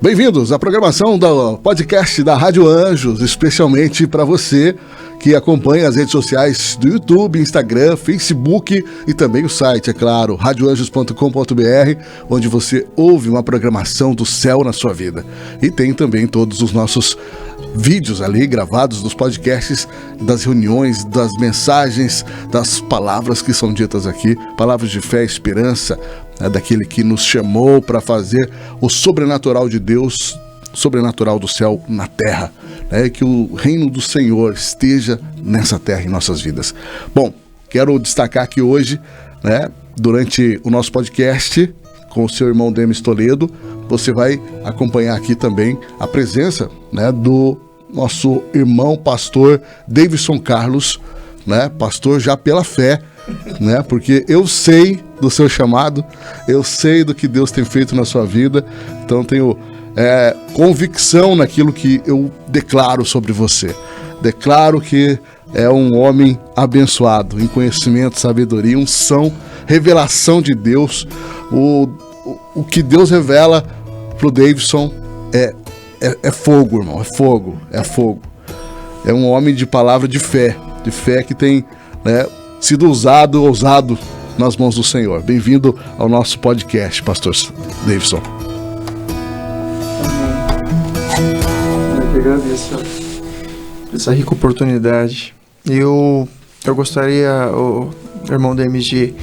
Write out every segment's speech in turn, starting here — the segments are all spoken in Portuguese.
Bem-vindos à programação do podcast da Rádio Anjos, especialmente para você que acompanha as redes sociais do YouTube, Instagram, Facebook e também o site, é claro, radioanjos.com.br, onde você ouve uma programação do céu na sua vida. E tem também todos os nossos vídeos ali gravados dos podcasts, das reuniões, das mensagens, das palavras que são ditas aqui, palavras de fé e esperança, daquele que nos chamou para fazer o sobrenatural de Deus, sobrenatural do céu na terra, que o reino do Senhor esteja nessa terra em nossas vidas. Bom, quero destacar aqui hoje, durante o nosso podcast com o seu irmão Demis Toledo, você vai acompanhar aqui também a presença do nosso irmão pastor Davidson Carlos, pastor já pela fé, porque eu sei do seu chamado, eu sei do que Deus tem feito na sua vida, então tenho convicção naquilo que eu declaro sobre você. Declaro que é um homem abençoado em conhecimento, sabedoria, unção, revelação de Deus. O que Deus revela pro Davidson é fogo, irmão, é fogo. É um homem de palavra de fé que tem sido ousado nas mãos do Senhor. Bem-vindo ao nosso podcast, pastor Davidson. Eu agradeço essa rica oportunidade. Eu gostaria, irmão Demis, de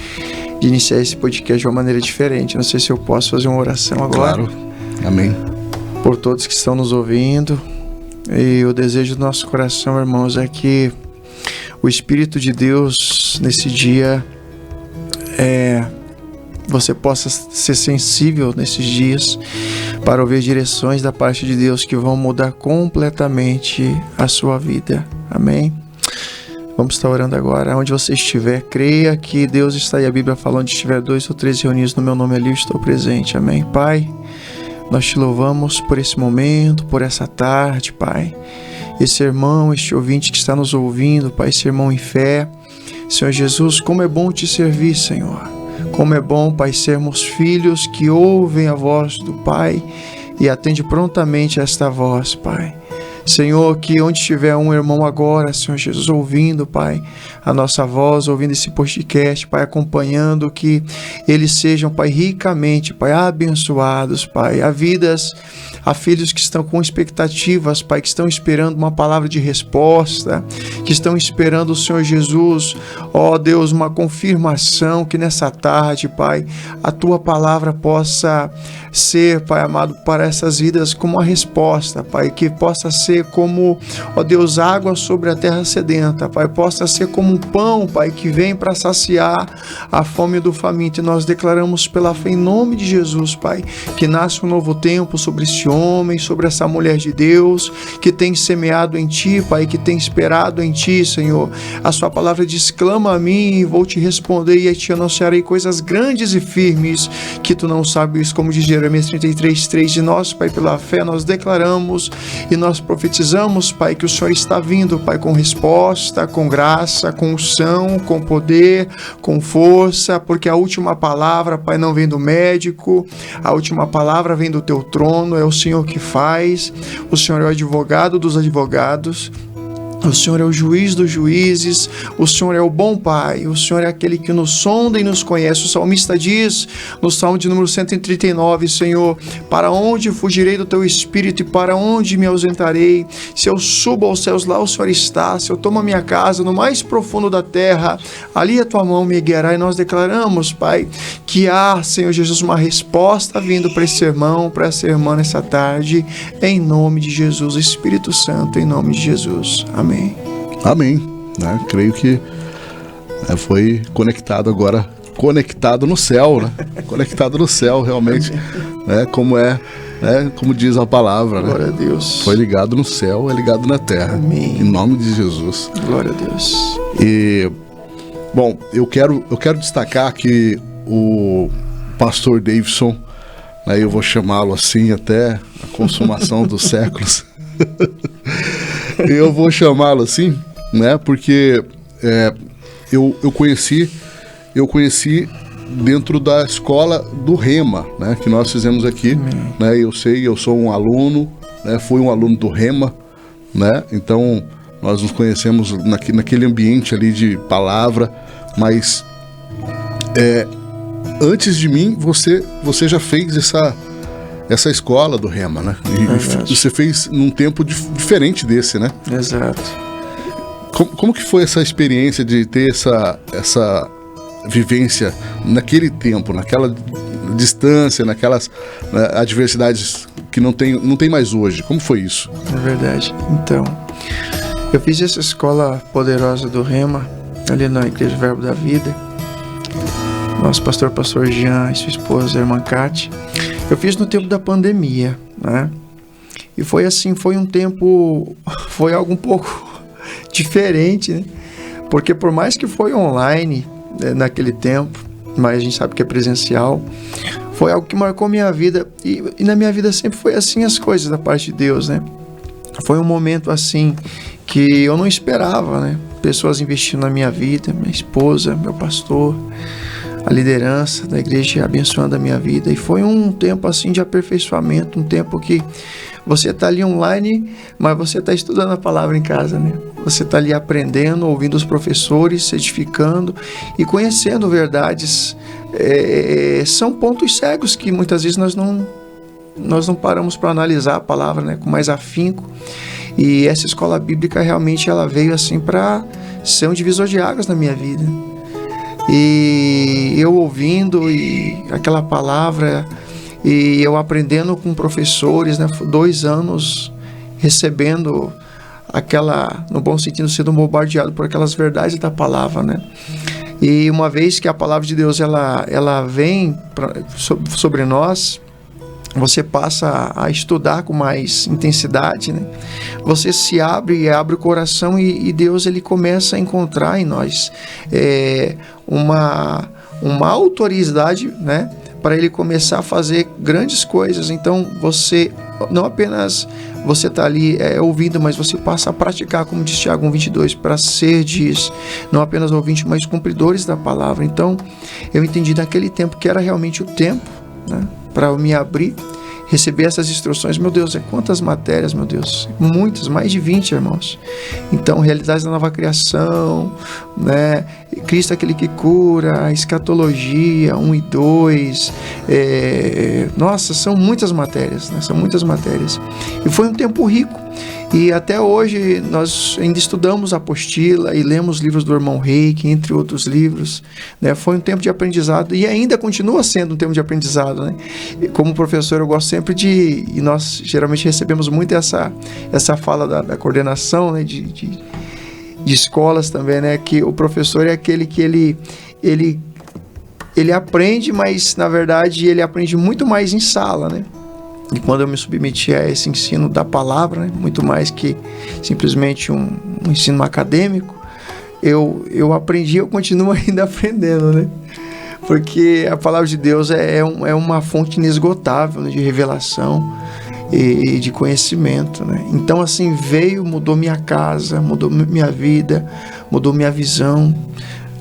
iniciar esse podcast de uma maneira diferente. Não sei se eu posso fazer uma oração agora. Claro, amém. Por todos que estão nos ouvindo. E o desejo do nosso coração, irmãos, é que o Espírito de Deus, nesse dia, você possa ser sensível nesses dias para ouvir direções da parte de Deus que vão mudar completamente a sua vida. Amém? Vamos estar orando agora. Onde você estiver, creia que Deus está aí. A Bíblia fala: onde estiver 2 ou 3 reunidos no meu nome, ali eu estou presente. Amém? Pai, nós te louvamos por esse momento, por essa tarde, Pai. Esse irmão, este ouvinte que está nos ouvindo, Pai, esse irmão em fé. Senhor Jesus, como é bom te servir, Senhor. Como é bom, Pai, sermos filhos que ouvem a voz do Pai e atende prontamente a esta voz, Pai. Senhor, que onde estiver um irmão agora, Senhor Jesus, ouvindo, Pai, a nossa voz, ouvindo esse podcast, Pai, acompanhando, que eles sejam, Pai, ricamente, Pai, abençoados, Pai, a filhos que estão com expectativas, Pai, que estão esperando uma palavra de resposta, que estão esperando o Senhor Jesus, ó Deus, uma confirmação, que nessa tarde, Pai, a Tua palavra possa ser, Pai amado, para essas vidas como uma resposta, Pai, que possa ser como, ó Deus, água sobre a terra sedenta, Pai, possa ser como um pão, Pai, que vem para saciar a fome do faminto. E nós declaramos pela fé em nome de Jesus, Pai, que nasce um novo tempo sobre esse homem, sobre essa mulher de Deus, que tem semeado em Ti, Pai, que tem esperado em Ti, Senhor. A Sua palavra diz: clama a mim e vou te responder e a Ti anunciarei coisas grandes e firmes que Tu não sabes, como diz Jeremias 33:3. De nós, Pai, pela fé nós declaramos e nós profetizamos, Pai, que o Senhor está vindo, Pai, com resposta, com graça, com unção, com poder, com força, porque a última palavra, Pai, não vem do médico, a última palavra vem do Teu trono, é o Senhor que faz, o Senhor é o advogado dos advogados, o Senhor é o juiz dos juízes, o Senhor é o bom Pai, o Senhor é aquele que nos sonda e nos conhece. O salmista diz no Salmo de número 139, Senhor, para onde fugirei do Teu Espírito e para onde me ausentarei? Se eu subo aos céus, lá o Senhor está. Se eu tomo a minha casa no mais profundo da terra, ali a Tua mão me guiará. E nós declaramos, Pai, que há, Senhor Jesus, uma resposta vindo para esse irmão, para essa irmã nessa tarde, em nome de Jesus. Espírito Santo, em nome de Jesus. Amém. Amém. Creio que foi conectado no céu, conectado no céu realmente, como diz a palavra, Glória a Deus. Foi ligado no céu, é ligado na terra. Amém. Em nome de Jesus. Glória a Deus. E, bom, eu quero destacar que o pastor Davidson, eu vou chamá-lo assim até a consumação dos séculos. Eu vou chamá-lo assim, porque eu conheci dentro da escola do Rema, né, que nós fizemos aqui, né, eu sou um aluno, né, fui um aluno do Rema, né, então nós nos conhecemos naquele ambiente ali de palavra, mas antes de mim, você já fez essa escola do Rema, né? E você fez num tempo diferente desse, né? Exato. Como que foi essa experiência de ter essa vivência naquele tempo, naquela distância, naquelas adversidades que não tem mais hoje? Como foi isso? É verdade. Então, eu fiz essa escola poderosa do Rema, ali na Igreja Verbo da Vida. Nosso pastor Jean e sua esposa, a irmã Cátia. Eu fiz no tempo da pandemia, né? E foi assim, foi algo um pouco diferente, né? Porque por mais que foi online, né, naquele tempo, mas a gente sabe que é presencial, foi algo que marcou minha vida. E na minha vida sempre foi assim as coisas da parte de Deus, né? Foi um momento assim que eu não esperava, né? Pessoas investindo na minha vida, minha esposa, meu pastor, a liderança da igreja abençoando a minha vida. E foi um tempo assim de aperfeiçoamento, um tempo que você está ali online, mas você está estudando a palavra em casa, né? Você está ali aprendendo, ouvindo os professores, se edificando e conhecendo verdades. São pontos cegos que muitas vezes nós não paramos para analisar a palavra, né, com mais afinco. E essa escola bíblica realmente ela veio assim para ser um divisor de águas na minha vida. E eu ouvindo e aquela palavra e eu aprendendo com professores, né, 2 anos recebendo no bom sentido, sendo bombardeado por aquelas verdades da palavra, né? E uma vez que a palavra de Deus ela vem sobre nós, você passa a estudar com mais intensidade, né? Você se abre o coração e Deus ele começa a encontrar em nós uma autoridade, né? Para ele começar a fazer grandes coisas. Então você não apenas você está ali ouvindo, mas você passa a praticar, como diz Tiago 1:22, para ser não apenas ouvintes, mas cumpridores da palavra. Então eu entendi naquele tempo que era realmente o tempo, né, para eu me abrir, receber essas instruções. Meu Deus, quantas matérias, meu Deus, muitas, mais de 20, irmãos. Então, realidades da nova criação, né? Cristo é aquele que cura, escatologia 1 e 2, nossa, são muitas matérias, né? São muitas matérias. E foi um tempo rico. E até hoje nós ainda estudamos a apostila e lemos livros do irmão Reiki, entre outros livros, né? Foi um tempo de aprendizado e ainda continua sendo um tempo de aprendizado, né? E como professor eu gosto sempre e nós geralmente recebemos muito essa fala da coordenação, né? De escolas também, né? Que o professor é aquele que ele aprende, mas na verdade ele aprende muito mais em sala, né? E quando eu me submeti a esse ensino da palavra, né, muito mais que simplesmente um ensino acadêmico, eu aprendi, eu continuo ainda aprendendo, né? Porque a palavra de Deus é uma fonte inesgotável, né, de revelação e de conhecimento, né? Então assim mudou minha casa, mudou minha vida, mudou minha visão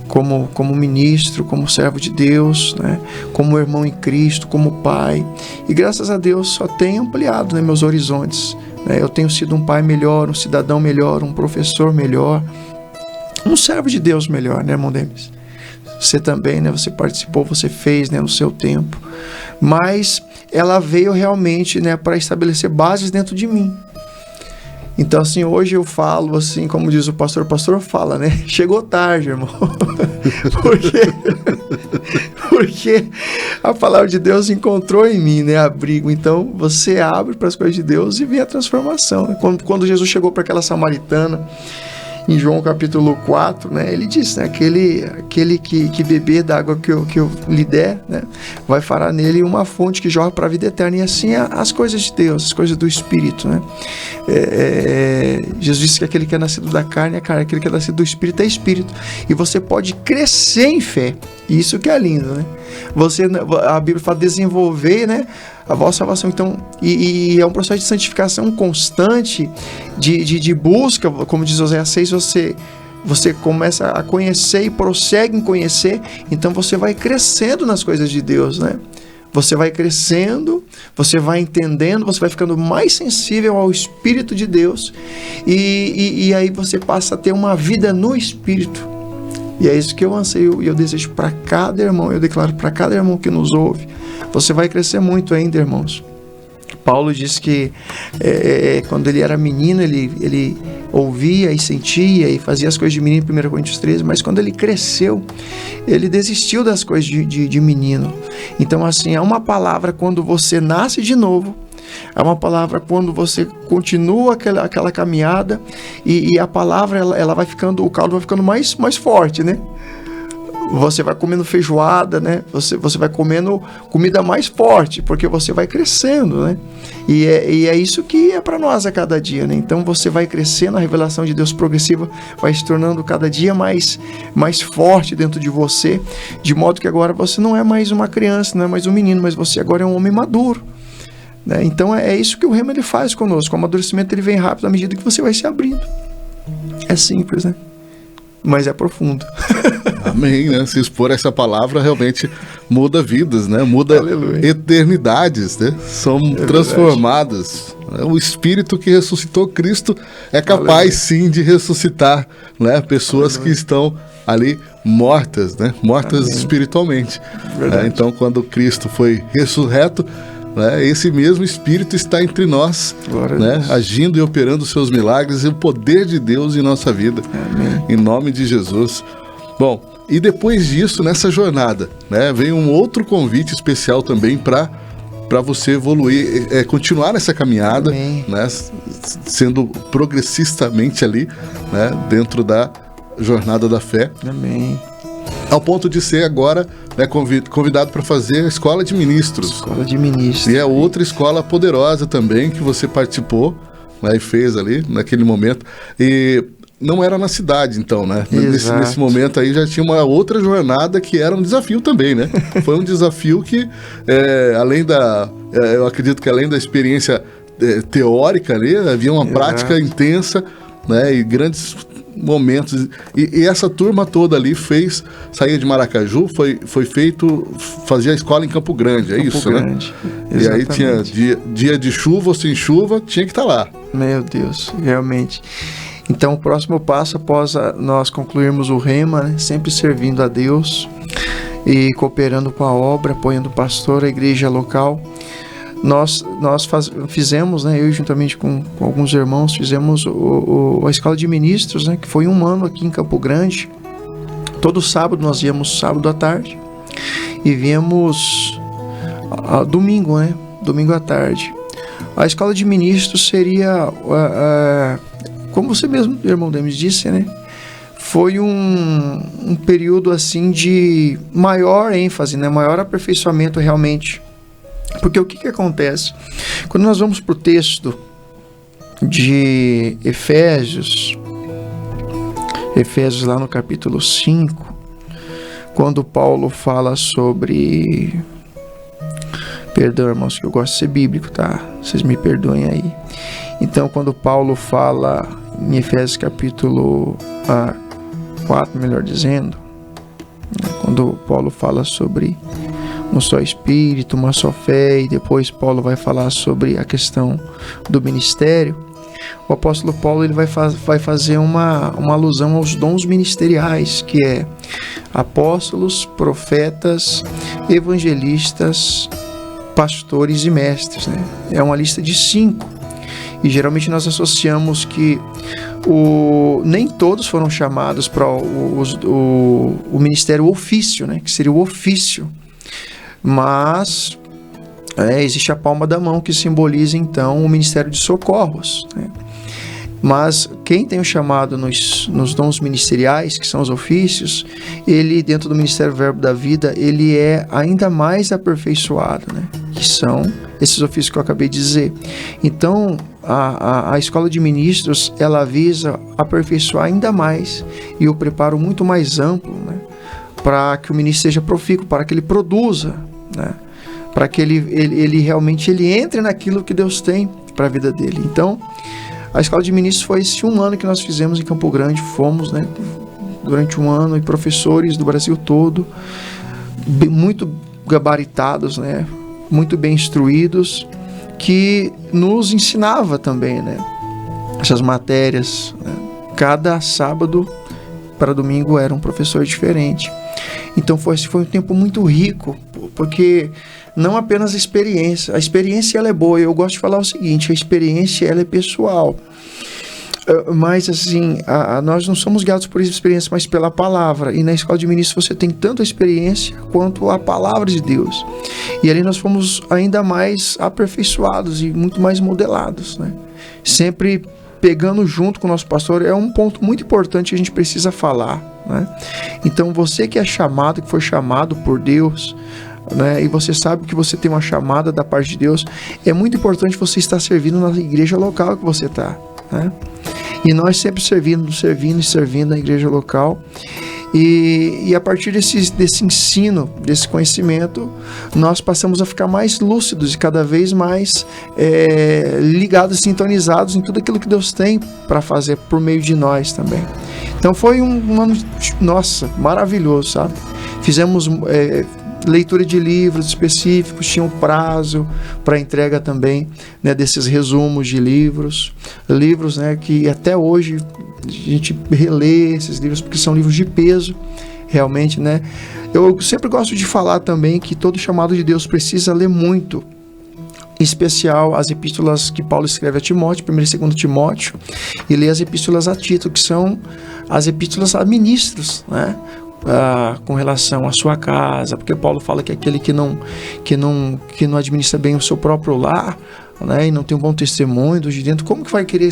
como ministro, como servo de Deus, né? Como irmão em Cristo, como pai. E graças a Deus só tem ampliado, né, meus horizontes, né? Eu tenho sido um pai melhor, um cidadão melhor, um professor melhor, um servo de Deus melhor, né, irmão Demis? Você também, né? Você participou, você fez, né, no seu tempo. Mas ela veio realmente, né, para estabelecer bases dentro de mim. Então, assim, hoje eu falo, assim, como diz o pastor fala, né? Chegou tarde, irmão. Porque a palavra de Deus encontrou em mim, né, abrigo. Então, você abre para as coisas de Deus e vê a transformação, né? Quando Jesus chegou para aquela samaritana, em João capítulo 4, né, ele disse, né, aquele que beber da água que eu lhe der, né, vai fará nele uma fonte que jorra para a vida eterna. E assim as coisas de Deus, as coisas do Espírito, né? Jesus disse que aquele que é nascido da carne é carne, aquele que é nascido do Espírito é Espírito. E você pode crescer em fé. Isso que é lindo, né? A Bíblia fala desenvolver, né, a vossa salvação. Então, e é um processo de santificação constante, de busca, como diz Oséias 6, você você começa a conhecer e prossegue em conhecer, então você vai crescendo nas coisas de Deus, né? Você vai crescendo, você vai entendendo, você vai ficando mais sensível ao Espírito de Deus e aí você passa a ter uma vida no Espírito. E é isso que eu anseio e eu desejo para cada irmão, eu declaro para cada irmão que nos ouve. Você vai crescer muito ainda, irmãos. Paulo diz que quando ele era menino, ele ouvia e sentia e fazia as coisas de menino, 1 Coríntios 13, mas quando ele cresceu, ele desistiu das coisas de menino. Então, assim, há uma palavra quando você nasce de novo, há uma palavra quando você continua aquela caminhada e a palavra, ela vai ficando, o caldo vai ficando mais forte, né? Você vai comendo feijoada, né? Você vai comendo comida mais forte, porque você vai crescendo, né? E é isso que é para nós a cada dia, né? Então você vai crescendo, a revelação de Deus progressiva vai se tornando cada dia mais forte dentro de você, de modo que agora você não é mais uma criança, não é mais um menino, mas você agora é um homem maduro, né? Então é isso que o rema ele faz conosco. O amadurecimento ele vem rápido à medida que você vai se abrindo. É simples, né? Mas é profundo. Amém, né? Se expor essa palavra realmente muda vidas, né? Muda Aleluia. Eternidades, né? São transformadas. O Espírito que ressuscitou Cristo é capaz, Aleluia. sim, de ressuscitar, né? Pessoas que estão ali mortas, né? Mortas Amém. Espiritualmente. Verdade. Então, quando Cristo foi ressurreto, né, esse mesmo Espírito está entre nós, né, agindo e operando os seus milagres e o poder de Deus em nossa vida. Amém. Em nome de Jesus. Bom, e depois disso, nessa jornada, né, vem um outro convite especial também para você evoluir, continuar nessa caminhada, né, sendo progressistamente ali, né, dentro da jornada da fé. Amém. Ao ponto de ser agora, né, convidado para fazer a Escola de Ministros. Escola de Ministros. E é outra escola poderosa também que você participou, né, e fez ali naquele momento. E não era na cidade, então, né? Nesse momento aí já tinha uma outra jornada que era um desafio também, né? Foi um desafio que, além eu acredito que além da experiência teórica ali, havia uma prática intensa, né? E grandes momentos, e essa turma toda ali saía de Maracaju, foi feito, fazia a escola em Campo Grande, isso, Grande. Né? Exatamente. E aí tinha dia de chuva ou sem chuva, tinha que estar lá. Meu Deus, realmente. Então o próximo passo, após nós concluirmos o rema, né, sempre servindo a Deus e cooperando com a obra, apoiando o pastor, a igreja local, nós fizemos, né, eu juntamente com alguns irmãos, fizemos a Escola de Ministros, né, que foi 1 ano aqui em Campo Grande. Todo sábado, nós íamos sábado à tarde e viemos domingo, né, domingo à tarde. A Escola de Ministros seria, como você mesmo, irmão Demis, disse, né, foi um período assim de maior ênfase, né, maior aperfeiçoamento realmente. Porque o que acontece? Quando nós vamos para o texto de Efésios lá no capítulo 5, quando Paulo fala sobre... Perdão, irmãos, que eu gosto de ser bíblico, tá? Vocês me perdoem aí. Então, quando Paulo fala em Efésios capítulo 4, melhor dizendo, quando Paulo fala sobre um só Espírito, uma só fé, e depois Paulo vai falar sobre a questão do ministério, o apóstolo Paulo ele vai fazer uma alusão aos dons ministeriais, que é apóstolos, profetas, evangelistas, pastores e mestres, né? É uma lista de 5, e geralmente nós associamos que nem todos foram chamados para o ministério ofício, né? Que seria o ofício. Mas existe a palma da mão que simboliza então o ministério de socorros, né? Mas quem tem o chamado nos dons ministeriais, que são os ofícios, ele dentro do Ministério Verbo da Vida, ele é ainda mais aperfeiçoado, né? Que são esses ofícios que eu acabei de dizer. Então a Escola de Ministros, ela visa aperfeiçoar ainda mais e o preparo muito mais amplo, né? Para que o ministro seja profícuo, para que ele produza, né? Para que ele realmente entre naquilo que Deus tem para a vida dele. Então, A escola de ministros foi esse um ano que nós fizemos em Campo Grande, fomos, né, durante um ano, e professores do Brasil todo, muito gabaritados, né, muito bem instruídos, que nos ensinava também, né, essas matérias, né. Cada sábado para domingo era um professor diferente. Então foi um tempo muito rico, porque não apenas a experiência ela é boa. Eu gosto de falar o seguinte: a experiência ela é pessoal, mas assim, nós não somos guiados por experiência, mas pela palavra. E na escola de ministros você tem tanto a experiência quanto a palavra de Deus, e ali nós fomos ainda mais aperfeiçoados e muito mais modelados, né? Sempre pegando junto com o nosso pastor. É um ponto muito importante que a gente precisa falar, né? Então você que é chamado, que foi chamado por Deus, né, e você sabe que você tem uma chamada da parte de Deus, é muito importante você estar servindo na igreja local que você está, né? E nós sempre servindo na igreja local. E a partir desse ensino, desse conhecimento, nós passamos a ficar mais lúcidos e cada vez mais ligados, sintonizados em tudo aquilo que Deus tem para fazer por meio de nós também. Então foi um ano, nossa, maravilhoso, sabe? Fizemos leitura de livros específicos, tinha um prazo para entrega também, né, desses resumos de livros, né, que até hoje a gente relê esses livros porque são livros de peso, realmente, né? Eu sempre gosto de falar também que todo chamado de Deus precisa ler muito, em especial as epístolas que Paulo escreve a Timóteo, 1 e 2 Timóteo, e ler as epístolas a Tito, que são as epístolas a ministros, né? Com relação à sua casa, porque Paulo fala que aquele que não administra bem o seu próprio lar, né, e não tem um bom testemunho dos de dentro, como que vai querer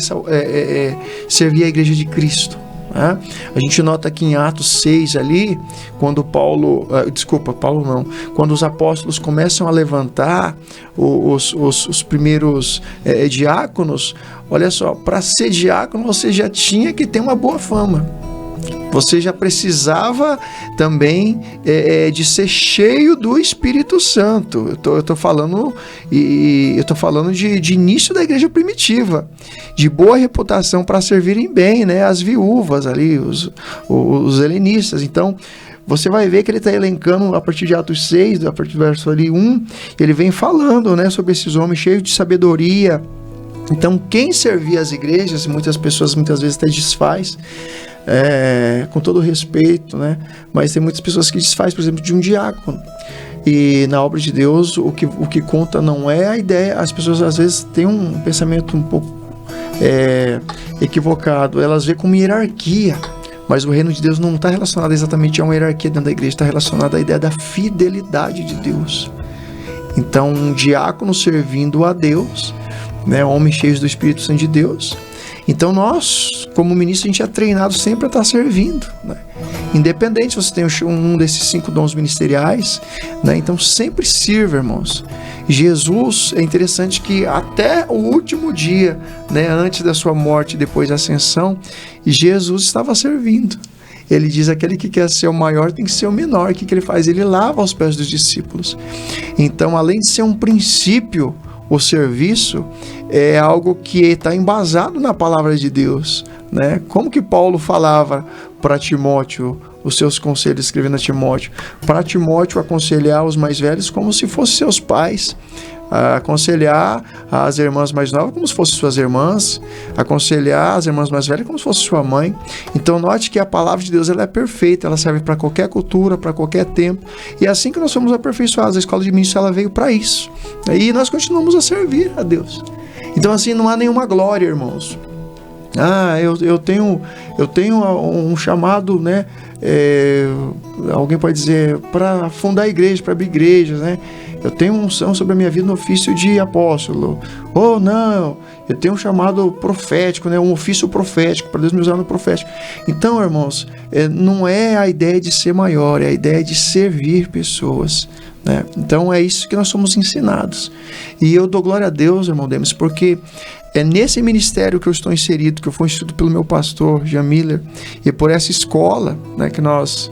servir a igreja de Cristo, né? A gente nota aqui em Atos 6 ali, quando quando os apóstolos começam a levantar os primeiros diáconos, olha só, para ser diácono você já tinha que ter uma boa fama. Você já precisava também de ser cheio do Espírito Santo. Eu estou falando de início da igreja primitiva, de boa reputação para servirem bem, né, as viúvas ali, os helenistas. Então, você vai ver que ele está elencando a partir de Atos 6, a partir do verso ali 1, ele vem falando, né, sobre esses homens cheios de sabedoria. Então, quem servia as igrejas, muitas pessoas muitas vezes até desfaz, com todo respeito, né? Mas tem muitas pessoas que desfaz, por exemplo, de um diácono. E na obra de Deus, o que conta não é a ideia. As pessoas às vezes têm um pensamento um pouco equivocado. Elas veem como hierarquia, mas o reino de Deus não está relacionado exatamente a uma hierarquia dentro da igreja, está relacionado à ideia da fidelidade de Deus. Então, um diácono servindo a Deus, né? Homens cheios do Espírito Santo de Deus. Então nós, como ministro, a gente é treinado sempre a estar servindo, né? Independente se você tem um desses 5 dons ministeriais, né? Então sempre sirva, irmãos. Jesus, é interessante que até o último dia, né, antes da sua morte e depois da ascensão, Jesus estava servindo. Ele diz: aquele que quer ser o maior tem que ser o menor. O que ele faz? Ele lava os pés dos discípulos. Então, além de ser um princípio, o serviço é algo que está embasado na palavra de Deus, né? Como que Paulo falava para Timóteo, os seus conselhos, escrevendo a Timóteo? Para Timóteo aconselhar os mais velhos como se fossem seus pais, aconselhar as irmãs mais novas como se fossem suas irmãs, aconselhar as irmãs mais velhas como se fosse sua mãe. Então note que a palavra de Deus ela é perfeita, ela serve para qualquer cultura, para qualquer tempo, e é assim que nós somos aperfeiçoados. A escola de ministros ela veio para isso, e nós continuamos a servir a Deus. Então assim, não há nenhuma glória, irmãos. Eu tenho um chamado, né? Alguém pode dizer, para fundar a igreja, para abrir igrejas, né? Eu tenho unção sobre a minha vida no ofício de apóstolo. Ou não, eu tenho um chamado profético, né? Um ofício profético, para Deus me usar no profético. Então, irmãos, não é a ideia de ser maior, é a ideia de servir pessoas, né? Então é isso que nós somos ensinados. E eu dou glória a Deus, irmão Demis, porque é nesse ministério que eu estou inserido, que eu fui instruído pelo meu pastor, Jean Miller, e por essa escola, né, que nós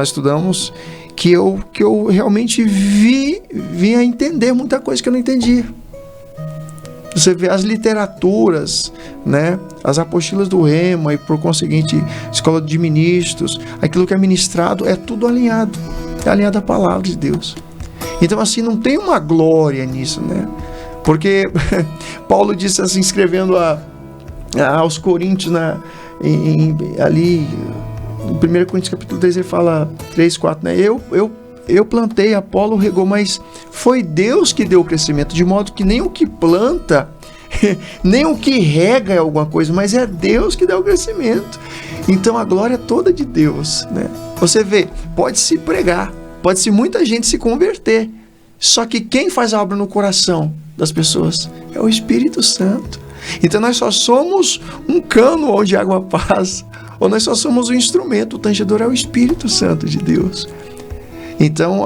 estudamos, que eu realmente vim a entender muita coisa que eu não entendia. Você vê as literaturas, né? As apostilas do Rema e, por conseguinte, escola de ministros, aquilo que é ministrado é tudo alinhado. É alinhado à palavra de Deus. Então, assim, não tem uma glória nisso, né? Porque Paulo disse assim, escrevendo aos Coríntios, ali, no 1 Coríntios capítulo 3, ele fala 3, 4, né? Eu plantei, Apolo regou, mas foi Deus que deu o crescimento, de modo que nem o que planta, nem o que rega é alguma coisa, mas é Deus que dá o crescimento. Então a glória é toda de Deus, né? Você vê, pode-se pregar, pode-se muita gente se converter, só que quem faz a obra no coração das pessoas é o Espírito Santo. Então nós só somos um cano onde a água passa, ou nós só somos um instrumento. O tangedor é o Espírito Santo de Deus. Então,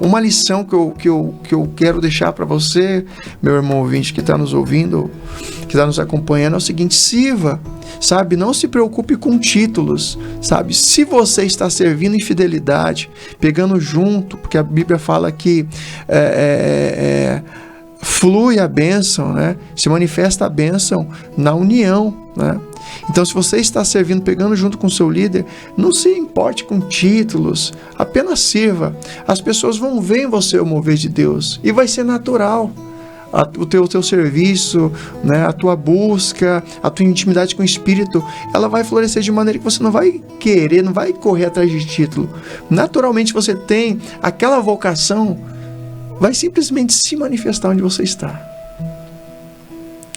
uma lição que eu quero deixar para você, meu irmão ouvinte que está nos ouvindo, que está nos acompanhando, é o seguinte: sirva, sabe? Não se preocupe com títulos, sabe? Se você está servindo em fidelidade, pegando junto, porque a Bíblia fala que flui a bênção, né? Se manifesta a bênção na união, né? Então, se você está servindo, pegando junto com o seu líder, não se importe com títulos, apenas sirva. As pessoas vão ver em você o mover de Deus e vai ser natural. O teu serviço, né, a tua busca, a tua intimidade com o Espírito, ela vai florescer de maneira que você não vai querer, não vai correr atrás de título. Naturalmente você tem aquela vocação, vai simplesmente se manifestar onde você está.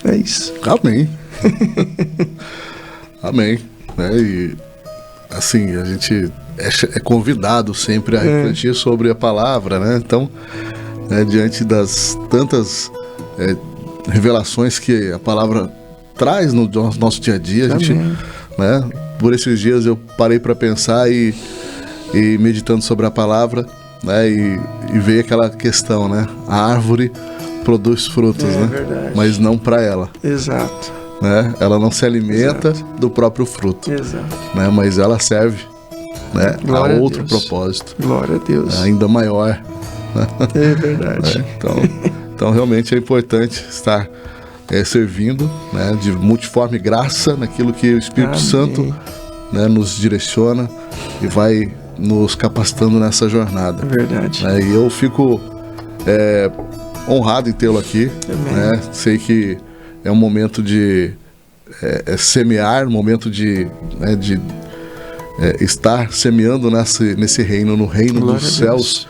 É isso. Amém. Amém. E assim, a gente é convidado sempre a refletir sobre a palavra, né? Então, diante das tantas revelações que a palavra traz no nosso dia a dia, a gente, né? Por esses dias eu parei para pensar e meditando sobre a palavra, né? E veio aquela questão, né? A árvore produz frutos, né? Verdade. Mas não para ela. Exato. Né? Ela não se alimenta do próprio fruto. Exato. Né? Mas ela serve, né? a outro Deus. Propósito. Glória a Deus. Ainda maior. É verdade. Então realmente é importante estar servindo, né? De multiforme graça naquilo que o Espírito Santo, né? Nos direciona e vai nos capacitando nessa jornada. É verdade. E eu fico honrado em tê-lo aqui. Né? Sei que é um momento de semear, um momento de estar semeando nesse reino, no reino Glória dos céus,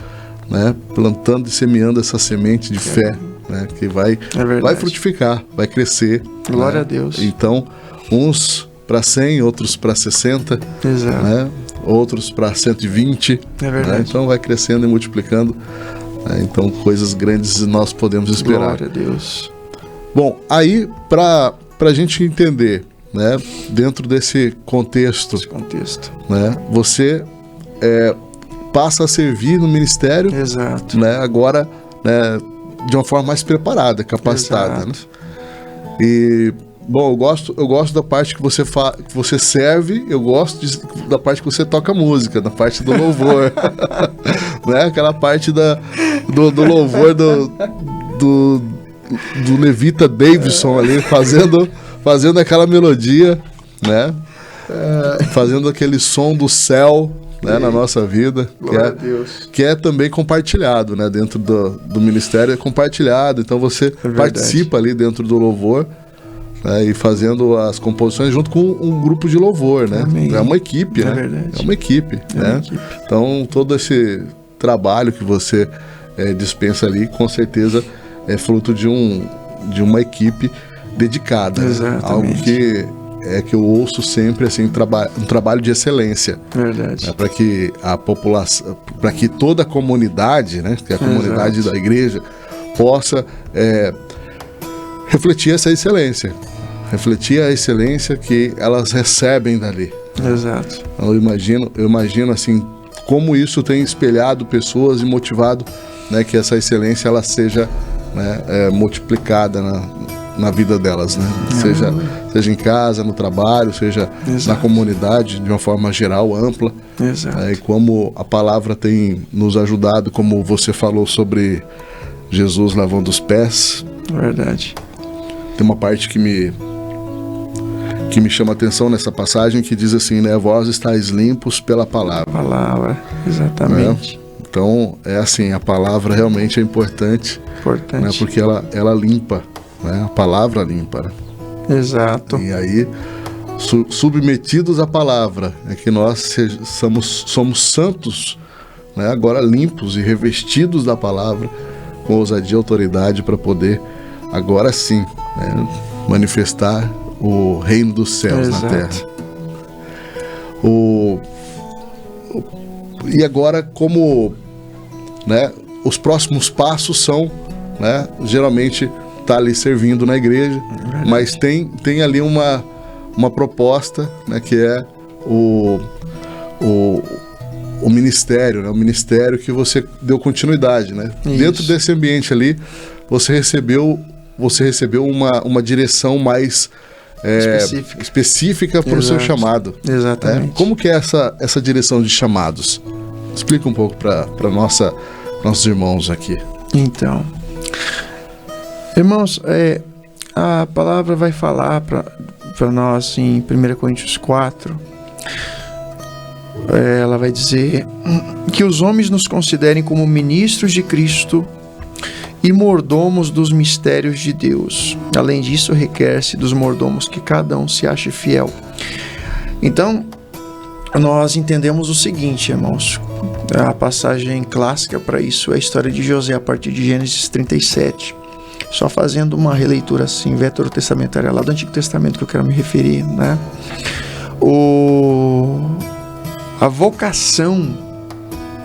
né? Plantando e semeando essa semente de fé, né? Que vai frutificar, vai crescer. Glória né? a Deus. Então, uns para 100, outros para 60, Exato. Né? Outros para 120. É verdade. Né? Então vai crescendo e multiplicando. Então coisas grandes nós podemos esperar. Glória a Deus. Bom, aí para a gente entender, né, dentro desse contexto, né, você passa a servir no ministério, Exato. né, agora, né, de uma forma mais preparada, capacitada. Né? E bom, eu gosto da parte que você serve, eu gosto da parte que você toca música, da parte do louvor, né, aquela parte do louvor do Levita Davidson ali, fazendo aquela melodia, né? Fazendo aquele som do céu, né, na nossa vida, que é também compartilhado, né? Dentro do ministério é compartilhado, então você participa ali dentro do louvor, né, e fazendo as composições junto com um grupo de louvor, né? É uma equipe, né? É uma equipe, né? Então todo esse trabalho que você dispensa ali, com certeza é fruto de uma equipe dedicada. Exatamente. Algo que eu ouço sempre, assim, um trabalho de excelência. Verdade. Para que a população, para que toda a comunidade, né, que a comunidade da igreja possa refletir essa excelência. Refletir a excelência que elas recebem dali. Exato. Eu imagino assim, como isso tem espelhado pessoas e motivado, né, que essa excelência ela seja, né, multiplicada na vida delas, né? Seja em casa, no trabalho, seja na comunidade, de uma forma geral, ampla. E como a palavra tem nos ajudado, como você falou sobre Jesus lavando os pés. Verdade. tem uma parte que me chama a atenção nessa passagem, que diz assim, né? Vós estáis limpos pela palavra. Palavra, exatamente. Né? Então, é assim, a palavra realmente é importante. Né? Porque ela limpa, né? A palavra limpa. Né? Exato. E aí, submetidos à palavra, é que nós somos santos, né? Agora limpos e revestidos da palavra, com ousadia e autoridade para poder, agora sim, né? Manifestar o reino dos céus. Exato. Na terra. E agora, como, né, os próximos passos são, né, geralmente tá ali servindo na igreja, mas tem ali uma proposta, né, que é o ministério, né, o ministério que você deu continuidade, né? Dentro desse ambiente ali, você recebeu uma direção mais específica para o seu chamado. Exatamente. Como que é essa direção de chamados? Explica um pouco para nossos irmãos aqui. Então, irmãos, a palavra vai falar para nós em 1 Coríntios 4, ela vai dizer que os homens nos considerem como ministros de Cristo e mordomos dos mistérios de Deus. Além disso, requer-se dos mordomos que cada um se ache fiel. Então, nós entendemos o seguinte, irmãos. A passagem clássica para isso é a história de José, a partir de Gênesis 37. Só fazendo uma releitura assim, veterotestamentária lá do Antigo Testamento, que eu quero me referir, né? A vocação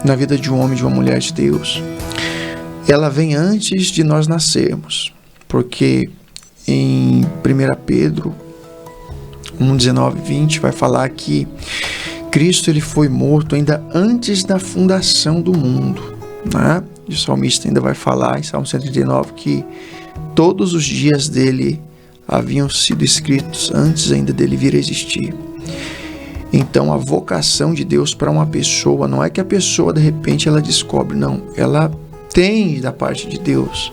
na vida de um homem e de uma mulher de Deus, ela vem antes de nós nascermos, porque em 1 Pedro 1, 19 e 20 vai falar que Cristo ele foi morto ainda antes da fundação do mundo, né? E o salmista ainda vai falar em Salmo 139 que todos os dias dele haviam sido escritos antes ainda dele vir a existir. Então a vocação de Deus para uma pessoa não é que a pessoa de repente ela descobre, não, ela tem da parte de Deus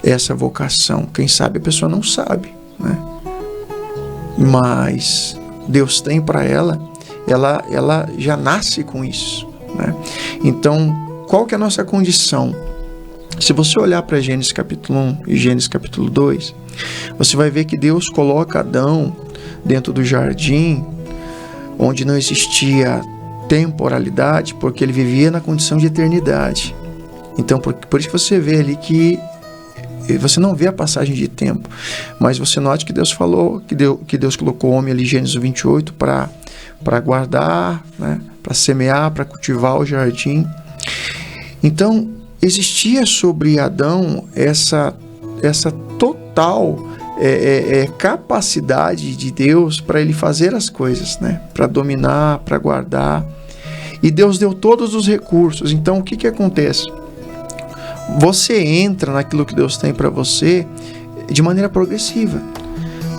essa vocação. Quem sabe a pessoa não sabe, né? Mas Deus tem para ela já nasce com isso, né? Então, qual que é a nossa condição? Se você olhar para Gênesis capítulo 1 e Gênesis capítulo 2, você vai ver que Deus coloca Adão dentro do jardim, onde não existia temporalidade, porque ele vivia na condição de eternidade. Então, por isso que você vê ali que você não vê a passagem de tempo, mas você note que Deus falou, que Deus colocou o homem ali, Gênesis 28, para guardar, né, para semear, para cultivar o jardim. Então, existia sobre Adão essa total capacidade de Deus para ele fazer as coisas, né, para dominar, para guardar. E Deus deu todos os recursos. Então, o que acontece? Você entra naquilo que Deus tem para você de maneira progressiva.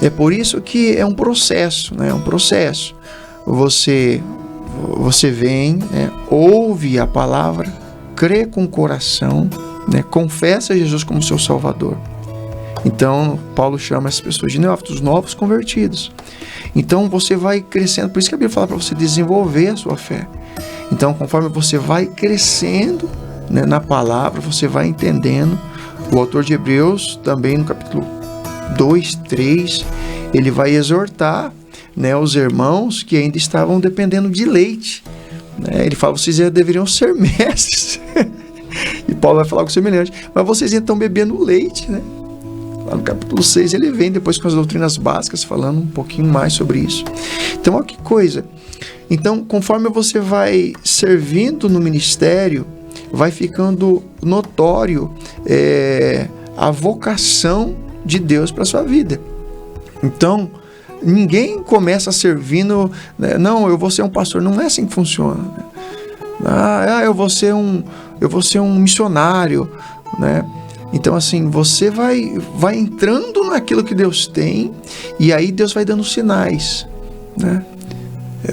É por isso que é um processo, né? É um processo. Você vem, né? Ouve a palavra, crê com o coração, né? Confessa Jesus como seu Salvador. Então, Paulo chama essas pessoas de neófitos, novos convertidos. Então, você vai crescendo. Por isso que a Bíblia fala para você desenvolver a sua fé. Então, conforme você vai crescendo, né, na palavra, você vai entendendo. O autor de Hebreus, também no capítulo 2, 3, ele vai exortar, né, os irmãos que ainda estavam dependendo de leite, né? Ele fala, vocês já deveriam ser mestres. E Paulo vai falar algo semelhante, mas vocês estão bebendo leite, né? Lá no capítulo 6 ele vem depois com as doutrinas básicas, falando um pouquinho mais sobre isso. Então, olha que coisa. Então, conforme você vai servindo no ministério, vai ficando notório a vocação de Deus para a sua vida. Então, ninguém começa servindo, né? Não, eu vou ser um pastor. Não é assim que funciona. Eu vou ser um missionário, né? Então, assim, você vai entrando naquilo que Deus tem, e aí Deus vai dando sinais, né?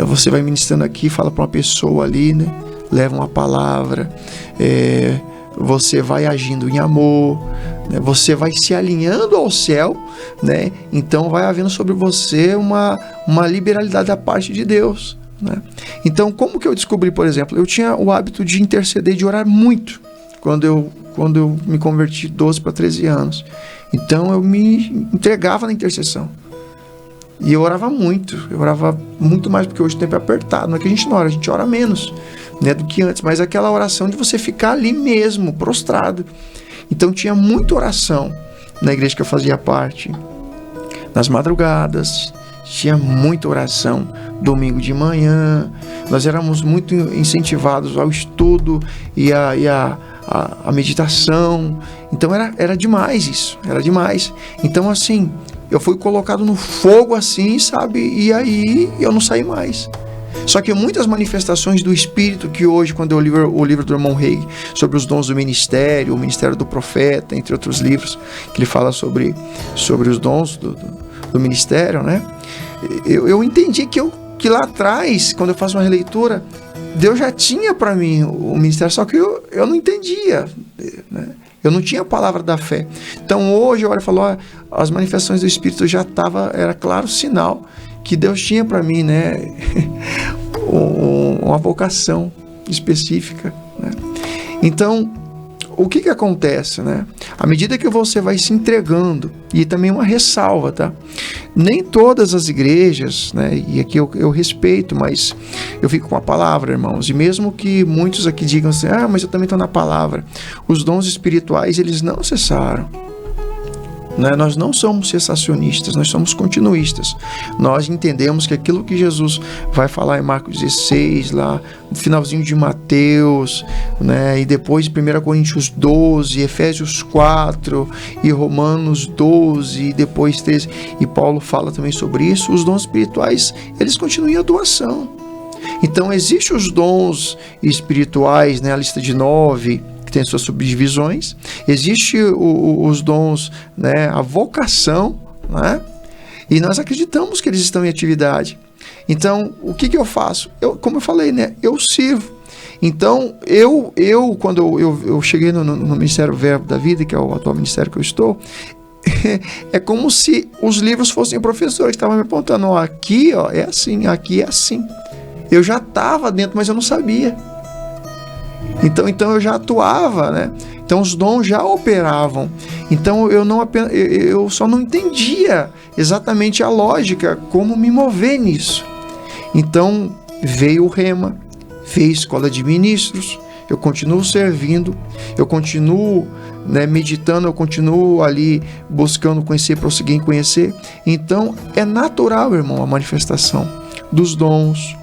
Você vai ministrando aqui, fala para uma pessoa ali, né? Leva uma palavra, você vai agindo em amor, né? Você vai se alinhando ao céu, né? Então vai havendo sobre você uma liberalidade da parte de Deus, né? Então, como que eu descobri, por exemplo, eu tinha o hábito de interceder, de orar muito, quando eu me converti 12 para 13 anos. Então eu me entregava na intercessão. E eu orava muito mais, porque hoje o tempo é apertado. Não é que a gente não ora, a gente ora menos, né, do que antes. Mas aquela oração de você ficar ali mesmo, prostrado. Então tinha muita oração na igreja que eu fazia parte. Nas madrugadas, tinha muita oração. Domingo de manhã, nós éramos muito incentivados ao estudo e a meditação. Então era demais isso, era demais. Então assim, eu fui colocado no fogo assim, sabe? E aí eu não saí mais. Só que muitas manifestações do Espírito que hoje, quando eu li o livro do irmão Reig sobre os dons do ministério, o ministério do profeta, entre outros livros, que ele fala sobre os dons do ministério, né? Eu entendi que lá atrás, quando eu faço uma releitura, Deus já tinha para mim o ministério, só que eu não entendia, né? Eu não tinha a palavra da fé. Então hoje eu olho e falo, ó, as manifestações do Espírito já era claro sinal que Deus tinha para mim, né? uma vocação específica, né? Então, o que acontece, né? À medida que você vai se entregando, e também uma ressalva, tá? Nem todas as igrejas, né? E aqui eu respeito, mas eu fico com a palavra, irmãos. E mesmo que muitos aqui digam assim, mas eu também estou na palavra. Os dons espirituais, eles não cessaram. Né? Nós não somos cessacionistas, nós somos continuistas. Nós entendemos que aquilo que Jesus vai falar em Marcos 16, lá no finalzinho de Mateus, né? E depois 1 Coríntios 12, Efésios 4 e Romanos 12, e depois 13, e Paulo fala também sobre isso, os dons espirituais, eles continuam em atuação. Então, existem os dons espirituais, né? A lista de 9, que tem suas subdivisões. Existe os dons, né, a vocação, né, e nós acreditamos que eles estão em atividade. Então, o que eu faço? Como eu falei, né, eu sirvo. Então, quando eu cheguei no Ministério Verbo da Vida, que é o atual ministério que eu estou, é como se os livros fossem professores que estavam me apontando, ó, aqui ó, é assim, aqui é assim. Eu já estava dentro, mas eu não sabia. Então eu já atuava, né? Então os dons já operavam. Então eu só não entendia exatamente a lógica, como me mover nisso. Então veio o Rema, veio a escola de ministros, eu continuo servindo, eu continuo, né, meditando, eu continuo ali buscando conhecer, prosseguir em conhecer. Então é natural, irmão, a manifestação dos dons,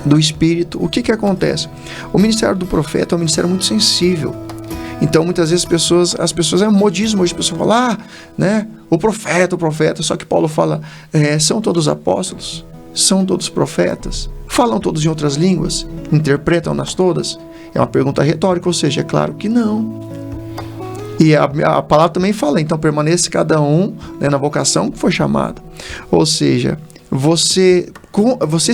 do Espírito. O que acontece? O ministério do profeta é um ministério muito sensível. Então, muitas vezes as pessoas é modismo, hoje a pessoa fala, né, o profeta, só que Paulo fala, são todos apóstolos? São todos profetas? Falam todos em outras línguas? Interpretam-nas todas? É uma pergunta retórica, ou seja, é claro que não. E a palavra também fala, então permaneça cada um, né, na vocação que foi chamado. Ou seja, você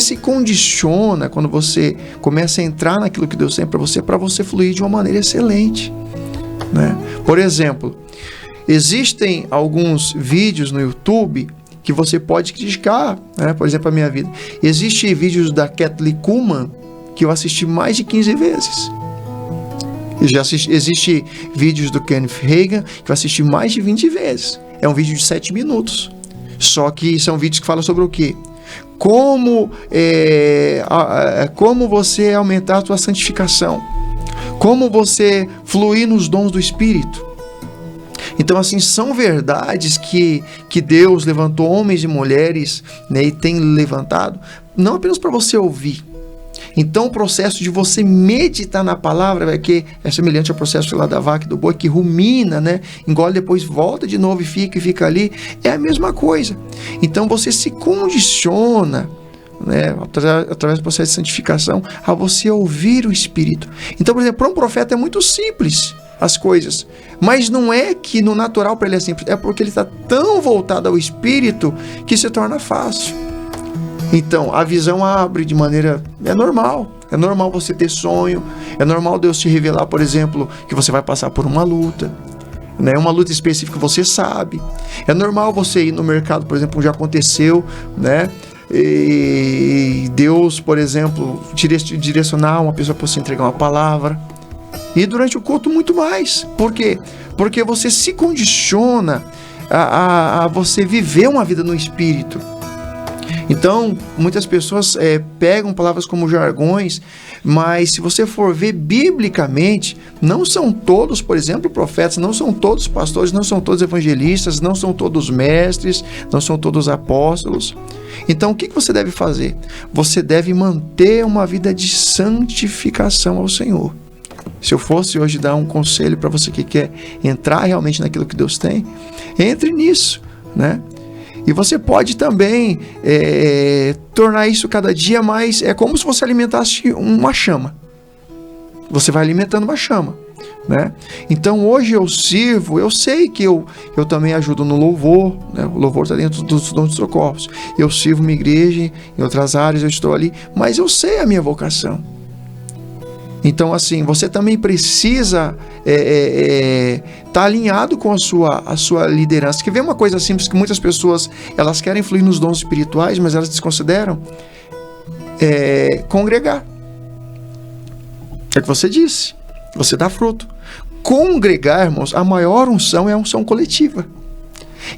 se condiciona quando você começa a entrar naquilo que Deus tem para você fluir de uma maneira excelente, né? Por exemplo, existem alguns vídeos no YouTube que você pode criticar, né? Por exemplo, a minha vida. Existem vídeos da Kathleen Kuhlman que eu assisti mais de 15 vezes. Existem vídeos do Kenneth Hagin que eu assisti mais de 20 vezes. É um vídeo de 7 minutos. Só que são vídeos que falam sobre o quê? Como você aumentar a sua santificação. Como você fluir nos dons do Espírito. Então, assim, são verdades que Deus levantou homens e mulheres, né, e tem levantado, não apenas para você ouvir. Então, o processo de você meditar na palavra, que é semelhante ao processo lá da vaca e do boi, que rumina, né? Engole, depois volta de novo e fica ali. É a mesma coisa. Então, você se condiciona, né, através do processo de santificação, a você ouvir o Espírito. Então, por exemplo, para um profeta é muito simples as coisas. Mas não é que no natural para ele é simples. É porque ele está tão voltado ao Espírito que se torna fácil. Então, a visão abre de maneira... É normal. É normal você ter sonho. É normal Deus te revelar, por exemplo, que você vai passar por uma luta, né? Uma luta específica que você sabe. É normal você ir no mercado, por exemplo, já aconteceu, né? E Deus, por exemplo, direcionar uma pessoa para você entregar uma palavra. E durante o culto muito mais. Por quê? Porque você se condiciona a você viver uma vida no Espírito. Então, muitas pessoas pegam palavras como jargões, mas se você for ver biblicamente, não são todos, por exemplo, profetas, não são todos pastores, não são todos evangelistas, não são todos mestres, não são todos apóstolos. Então, o que você deve fazer? Você deve manter uma vida de santificação ao Senhor. Se eu fosse hoje dar um conselho para você que quer entrar realmente naquilo que Deus tem, entre nisso, né? E você pode também tornar isso cada dia mais... É como se você alimentasse uma chama. Você vai alimentando uma chama, né? Então hoje eu sirvo, eu sei que eu também ajudo no louvor, né? O louvor está dentro dos dons de socorros. Eu sirvo uma igreja, em outras áreas eu estou ali, mas eu sei a minha vocação. Então, assim, você também precisa estar alinhado com a sua liderança. Quer ver uma coisa simples que muitas pessoas elas querem fluir nos dons espirituais, mas elas desconsideram? Congregar. É o que você disse. Você dá fruto. Congregar, irmãos, a maior unção é a unção coletiva.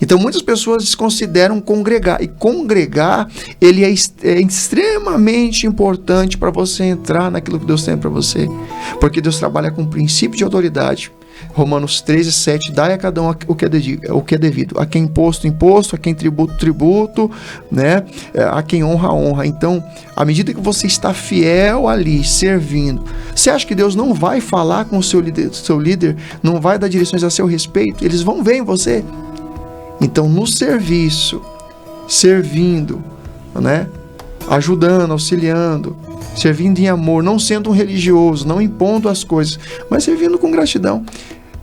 Então muitas pessoas desconsideram congregar. E congregar, ele é extremamente importante para você entrar naquilo que Deus tem para você. Porque Deus trabalha com o princípio de autoridade. Romanos 13:7, dai a cada um o que é devido. A quem imposto, a quem tributo, né? A quem honra. Então, à medida que você está fiel ali, servindo, você acha que Deus não vai falar com o seu líder, não vai dar direções a seu respeito? Eles vão ver em você. Então, no serviço, servindo, né? Ajudando, auxiliando, servindo em amor, não sendo um religioso, não impondo as coisas, mas servindo com gratidão,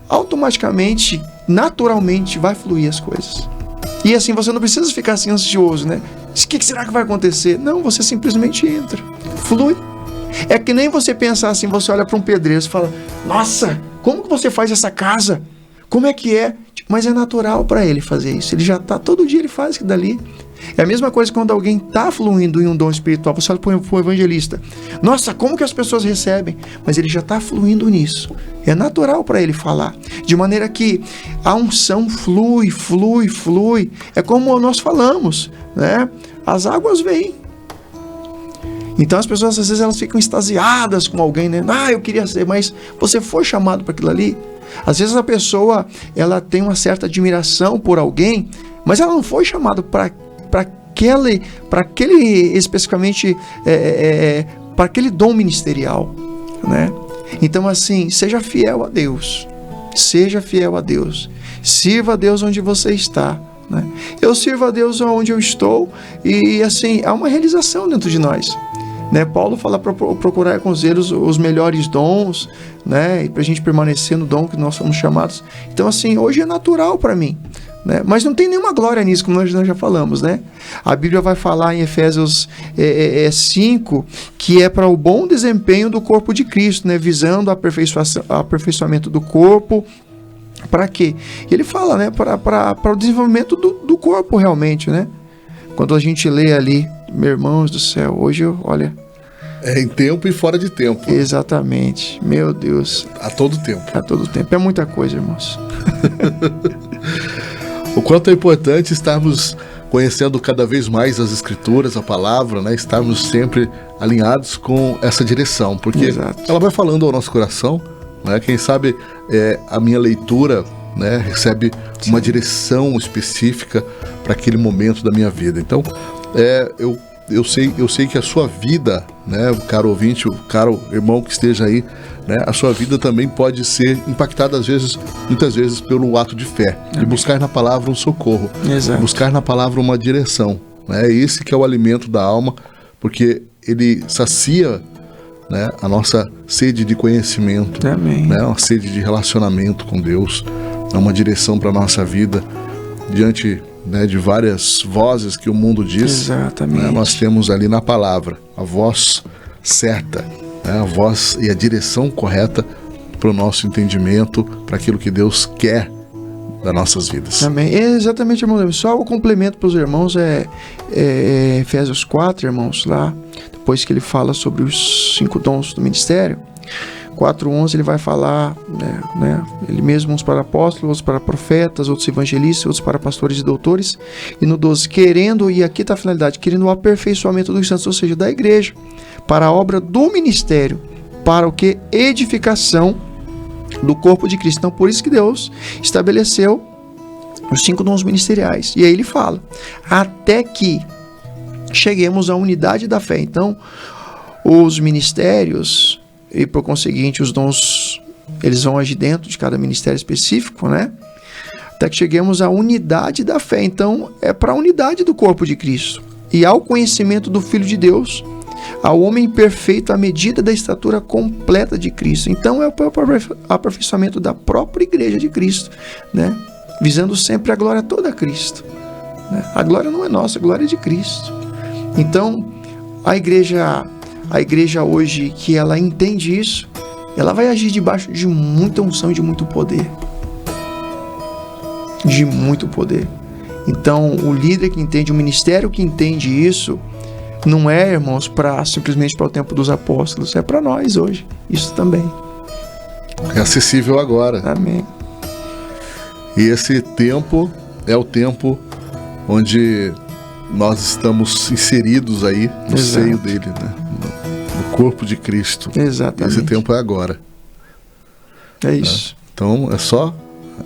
automaticamente, naturalmente, vai fluir as coisas. E assim, você não precisa ficar assim ansioso, né? O que será que vai acontecer? Não, você simplesmente entra, flui. É que nem você pensar assim, você olha para um pedreiro e fala, nossa, como que você faz essa casa? Como é que é? Mas é natural para ele fazer isso. Ele já está, todo dia ele faz aquilo dali. É a mesma coisa quando alguém está fluindo em um dom espiritual. Você olha para o evangelista. Nossa, como que as pessoas recebem? Mas ele já está fluindo nisso. É natural para ele falar. De maneira que a unção flui. É como nós falamos, né? As águas vêm. Então as pessoas às vezes elas ficam extasiadas com alguém, né? Eu queria ser, mas você foi chamado para aquilo ali? Às vezes a pessoa ela tem uma certa admiração por alguém, mas ela não foi chamada para aquele especificamente para aquele dom ministerial, né? Então assim, seja fiel a Deus, sirva a Deus onde você está, né? Eu sirvo a Deus onde eu estou e assim há uma realização dentro de nós. Né? Paulo fala para procurar com zelo os melhores dons, né? E para a gente permanecer no dom que nós somos chamados. Então, assim, hoje é natural para mim, né? Mas não tem nenhuma glória nisso, como nós já falamos, né? A Bíblia vai falar em Efésios 5 que é para o bom desempenho do corpo de Cristo, né? Visando o aperfeiçoamento do corpo. Para quê? Ele fala, né? Para o desenvolvimento do corpo realmente, né? Quando a gente lê ali, meus irmãos do céu, hoje, olha... É em tempo e fora de tempo. Exatamente. Meu Deus. A todo tempo. A todo tempo. É muita coisa, irmãos. O quanto é importante estarmos conhecendo cada vez mais as Escrituras, a palavra, né? Estarmos sempre alinhados com essa direção. Porque Exato. Ela vai falando ao nosso coração, né? Quem sabe a minha leitura... né, recebe Sim. uma direção específica para aquele momento da minha vida. Então, eu sei que a sua vida, né, o caro ouvinte, o caro irmão que esteja aí, né, a sua vida também pode ser impactada muitas vezes pelo ato de fé, de buscar na palavra um socorro, Exato. Buscar na palavra uma direção, né? Esse que é o alimento da alma, porque ele sacia, né, a nossa sede de conhecimento, Amém. Né, uma sede de relacionamento com Deus, é uma direção para a nossa vida diante, né, de várias vozes que o mundo diz. Exatamente. Né, nós temos ali na palavra a voz certa, né, a voz e a direção correta para o nosso entendimento, para aquilo que Deus quer das nossas vidas. Amém. Exatamente, irmão. Só o complemento para os irmãos é Efésios 4, irmãos, lá, depois que ele fala sobre os 5 dons do ministério, 4:11 ele vai falar, né, ele mesmo, uns para apóstolos, outros para profetas, outros evangelistas, outros para pastores e doutores, e no 12, querendo, e aqui está a finalidade, querendo o aperfeiçoamento dos santos, ou seja, da igreja, para a obra do ministério, para o que? Edificação do corpo de Cristo. Então, por isso que Deus estabeleceu os 5 dons ministeriais. E aí ele fala, até que cheguemos à unidade da fé. Então, os ministérios, e por conseguinte, os dons, eles vão agir dentro de cada ministério específico, né? Até que cheguemos à unidade da fé. Então, é para a unidade do corpo de Cristo. E ao conhecimento do Filho de Deus, ao homem perfeito à medida da estatura completa de Cristo. Então é o aperfeiçoamento da própria igreja de Cristo, né? Visando sempre a glória toda a Cristo, né? A glória não é nossa, a glória é de Cristo. Então a igreja hoje que ela entende isso, ela vai agir debaixo de muita unção e de muito poder. De muito poder. Então o líder que entende, o ministério que entende isso, não é, irmãos, simplesmente para o tempo dos apóstolos, é para nós hoje, isso também. É acessível agora. Amém. E esse tempo é o tempo onde nós estamos inseridos aí no seio dele, né? No corpo de Cristo. Exatamente. Esse tempo é agora. É isso. Então é só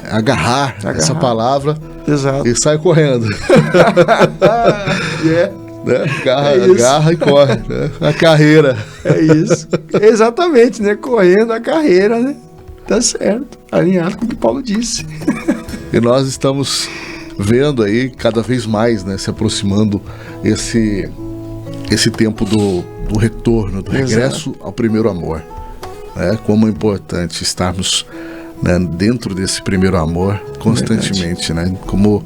agarrar essa palavra. Exato. E sai correndo. Né? Agarra e corre, né? A carreira. É isso. Exatamente, né? Correndo a carreira, né? Tá certo. Alinhado com o que Paulo disse. E nós estamos vendo aí cada vez mais, né? Se aproximando esse tempo do retorno, do regresso ao primeiro amor. Né? Como é importante estarmos, né, dentro desse primeiro amor constantemente, né? Como,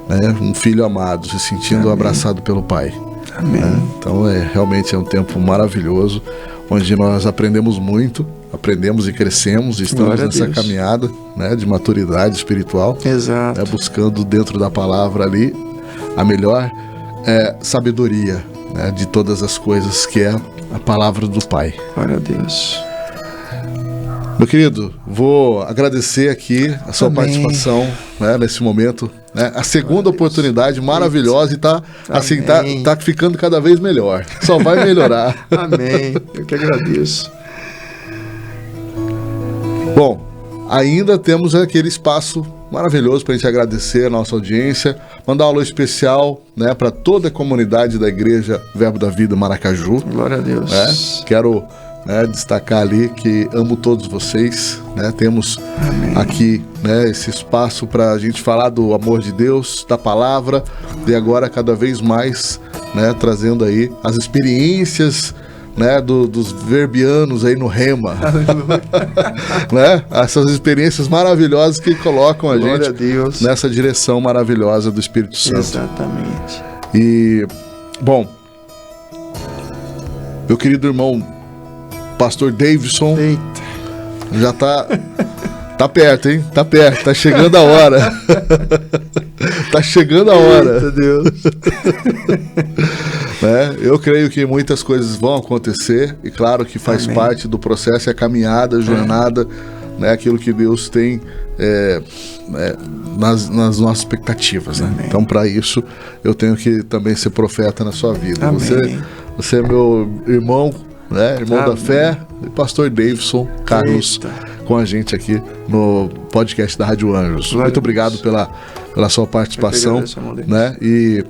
né, um filho amado, se sentindo abraçado pelo Pai. Amém. Né? Então realmente é um tempo maravilhoso, onde nós aprendemos muito, aprendemos e crescemos, e estamos nessa caminhada, né, de maturidade espiritual. Exato. Né, buscando dentro da palavra ali a melhor sabedoria, né, de todas as coisas, que é a palavra do Pai. Glória a Deus. Meu querido, vou agradecer aqui a sua participação, né, nesse momento, né, a segunda oportunidade maravilhosa, e tá ficando cada vez melhor. Só vai melhorar. Amém. Eu que agradeço. Bom, ainda temos aquele espaço maravilhoso para a gente agradecer a nossa audiência, mandar um alô especial, né, para toda a comunidade da Igreja Verbo da Vida Maracaju. Glória a Deus. Né? Quero, né, destacar ali que amo todos vocês, né? Temos aqui, né, esse espaço para a gente falar do amor de Deus, da palavra, e agora cada vez mais, né, trazendo aí as experiências, né, dos verbianos aí no Rema. Né? Essas experiências maravilhosas que colocam a Glória gente a Deus. nessa direção maravilhosa do Espírito Santo. Exatamente. E, bom, meu querido irmão Pastor Davidson, já tá perto, hein? Tá perto, tá chegando a hora. Tá chegando a hora. Eita Deus. Né? Eu creio que muitas coisas vão acontecer, e claro que faz parte do processo, é a caminhada, a jornada, né? Aquilo que Deus tem nas nossas expectativas, né? Então, para isso, eu tenho que também ser profeta na sua vida. Você é meu irmão, né? Irmão da fé, e Pastor Davidson Carlos, com a gente aqui no podcast da Rádio Anjos. Muito obrigado pela sua participação, né? E,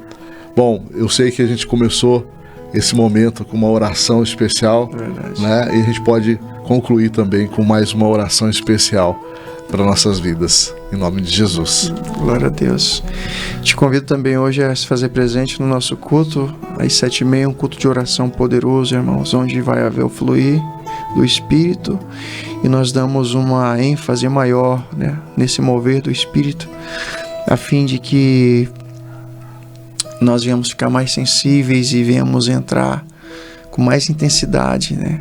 bom, eu sei que a gente começou esse momento com uma oração especial, né? E a gente pode concluir também com mais uma oração especial para nossas vidas, em nome de Jesus. Glória a Deus. Te convido também hoje a se fazer presente no nosso culto, às 7h30, um culto de oração poderoso, irmãos, onde vai haver o fluir do Espírito, e nós damos uma ênfase maior, né, nesse mover do Espírito, a fim de que nós venhamos ficar mais sensíveis e venhamos entrar com mais intensidade, né,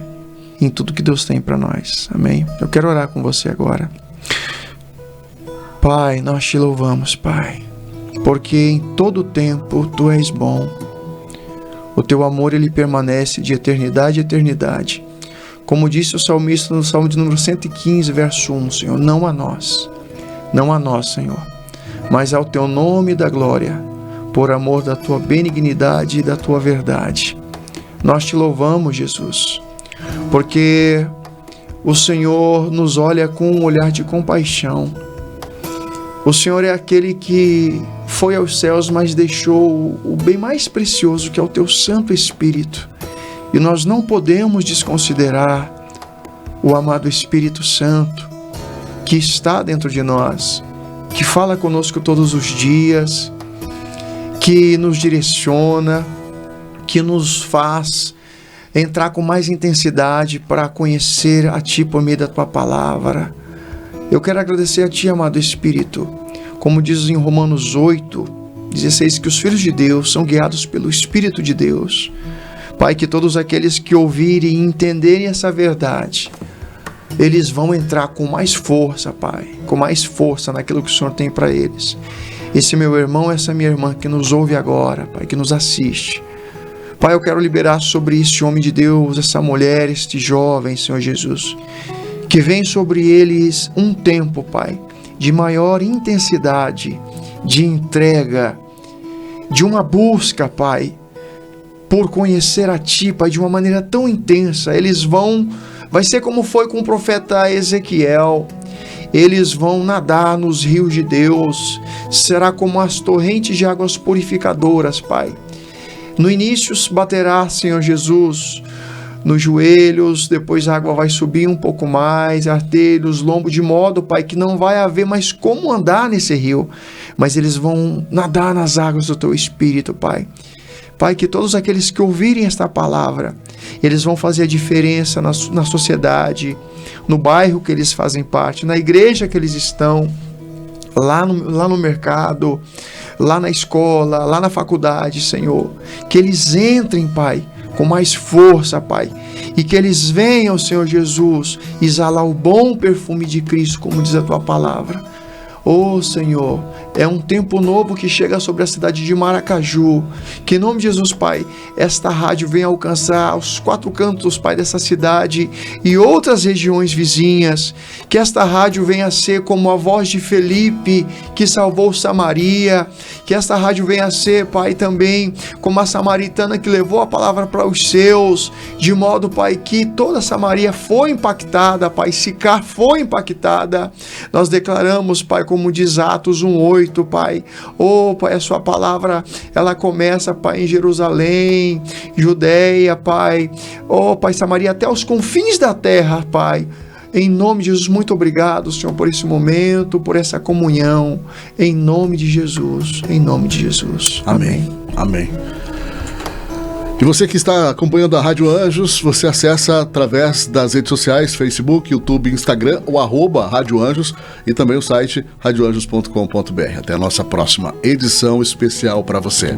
em tudo que Deus tem para nós. Amém? Eu quero orar com você agora. Pai, nós te louvamos, Pai, porque em todo tempo Tu és bom. O Teu amor, ele permanece de eternidade a eternidade. Como disse o salmista no Salmo de número 115, verso 1, Senhor, não a nós, Senhor, mas ao Teu nome da glória, por amor da Tua benignidade e da Tua verdade. Nós Te louvamos, Jesus, porque o Senhor nos olha com um olhar de compaixão. O Senhor é aquele que foi aos céus, mas deixou o bem mais precioso, que é o Teu Santo Espírito. E nós não podemos desconsiderar o amado Espírito Santo, que está dentro de nós, que fala conosco todos os dias, que nos direciona, que nos faz entrar com mais intensidade para conhecer a Ti por meio da Tua palavra. Eu quero agradecer a Ti, amado Espírito, como diz em Romanos 8:16, que os filhos de Deus são guiados pelo Espírito de Deus. Pai, que todos aqueles que ouvirem e entenderem essa verdade, eles vão entrar com mais força, Pai, com mais força naquilo que o Senhor tem para eles. Esse meu irmão, essa minha irmã que nos ouve agora, Pai, que nos assiste, Pai, eu quero liberar sobre este homem de Deus, essa mulher, este jovem, Senhor Jesus, que vem sobre eles um tempo, Pai, de maior intensidade, de entrega, de uma busca, Pai, por conhecer a Ti, Pai, de uma maneira tão intensa. Vai ser como foi com o profeta Ezequiel. Eles vão nadar nos rios de Deus. Será como as torrentes de águas purificadoras, Pai. No início baterá, Senhor Jesus, nos joelhos, depois a água vai subir um pouco mais, artelhos, lombo, de modo, Pai, que não vai haver mais como andar nesse rio, mas eles vão nadar nas águas do Teu Espírito, Pai. Pai, que todos aqueles que ouvirem esta palavra, eles vão fazer a diferença na sociedade, no bairro que eles fazem parte, na igreja que eles estão, lá no mercado, lá na escola, lá na faculdade, Senhor. Que eles entrem, Pai, com mais força, Pai, e que eles venham, Senhor Jesus, exalar o bom perfume de Cristo, como diz a Tua palavra. Oh, Senhor, é um tempo novo que chega sobre a cidade de Maracaju. Que em nome de Jesus, Pai, esta rádio venha alcançar os 4 cantos, Pai, dessa cidade e outras regiões vizinhas. Que esta rádio venha a ser como a voz de Felipe, que salvou Samaria. Que esta rádio venha a ser, Pai, também como a samaritana que levou a palavra para os seus. De modo, Pai, que toda Samaria foi impactada, Pai, Sicar foi impactada. Nós declaramos, Pai, como diz Atos 1:8, Pai. Oh, Pai, a Sua palavra, ela começa, Pai, em Jerusalém, Judeia, Pai. Oh, Pai, Samaria, até os confins da terra, Pai. Em nome de Jesus, muito obrigado, Senhor, por esse momento, por essa comunhão. Em nome de Jesus, em nome de Jesus. Amém. Amém. E você que está acompanhando a Rádio Anjos, você acessa através das redes sociais, Facebook, YouTube, Instagram, o @Rádio Anjos e também o site radioanjos.com.br. Até a nossa próxima edição especial para você.